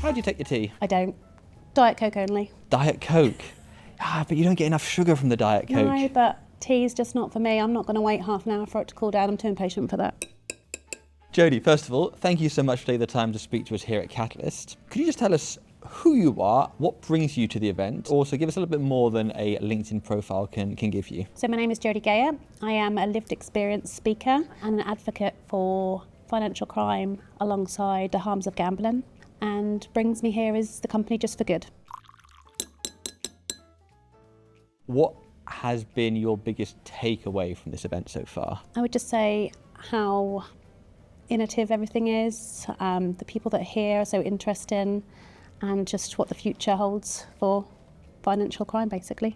How do you take your tea? I don't. Diet Coke only. Diet Coke? But you don't get enough sugar from the Diet Coke. No, but tea's just not for me. I'm not going to wait half an hour for it to cool down. I'm too impatient for that. Jodie, first of all, thank you so much for taking the time to speak to us here at Catalyst. Could you just tell us who you are, what brings you to the event? Also, give us a little bit more than a LinkedIn profile can give you. So my name is Jodie Gayet. I am a lived experience speaker and an advocate for financial crime alongside the harms of gambling. And brings me here is the company Just for Good. What has been your biggest takeaway from this event so far? I would just say how innovative everything is, the people that are here are so interesting, and just what the future holds for financial crime, basically.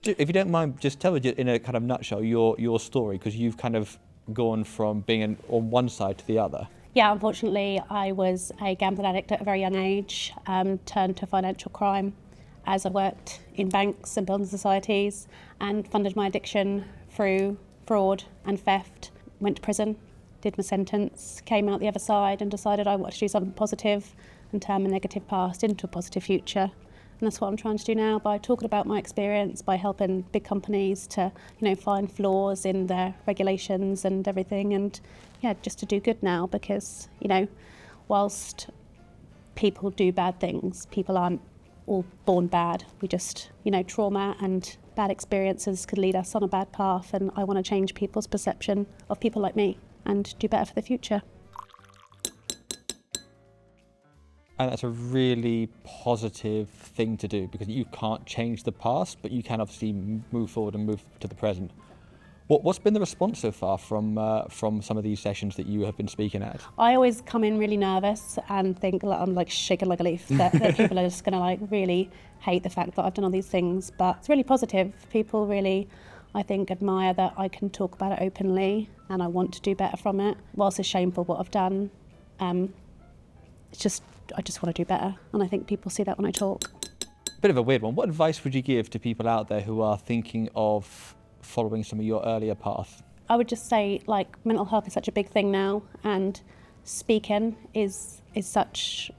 If you don't mind, just tell me in a kind of nutshell your story, because you've kind of gone from being on one side to the other. Yeah, unfortunately, I was a gambling addict at a very young age, turned to financial crime as I worked in banks and building societies and funded my addiction through fraud and theft. Went to prison, did my sentence, came out the other side and decided I wanted to do something positive and turn my negative past into a positive future. And that's what I'm trying to do now by talking about my experience, by helping big companies to, find flaws in their regulations and everything, and just to do good now because, whilst people do bad things, people aren't all born bad. We just, trauma and bad experiences could lead us on a bad path, and I want to change people's perception of people like me and do better for the future. And that's a really positive thing to do, because you can't change the past, but you can obviously move forward and move to the present. What's been the response so far from some of these sessions that you have been speaking at? I always come in really nervous and think I'm shaking like a leaf, that people are just going to really hate the fact that I've done all these things. But it's really positive. People really, I think, admire that I can talk about it openly and I want to do better from it. Whilst it's shameful what I've done, I just want to do better. And I think people see that when I talk. Bit of a weird one. What advice would you give to people out there who are thinking of following some of your earlier path? I would just say, mental health is such a big thing now, and speaking is such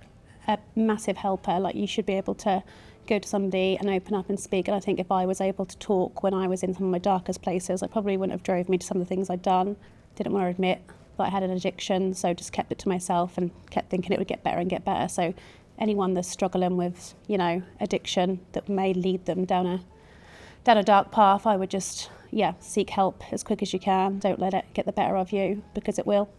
a massive helper. You should be able to go to somebody and open up and speak. And I think if I was able to talk when I was in some of my darkest places, I probably wouldn't have drove me to some of the things I'd done. Didn't want to admit that I had an addiction, so just kept it to myself and kept thinking it would get better and get better. So anyone that's struggling with, addiction that may lead them down a dark path, I would just, seek help as quick as you can. Don't let it get the better of you, because it will.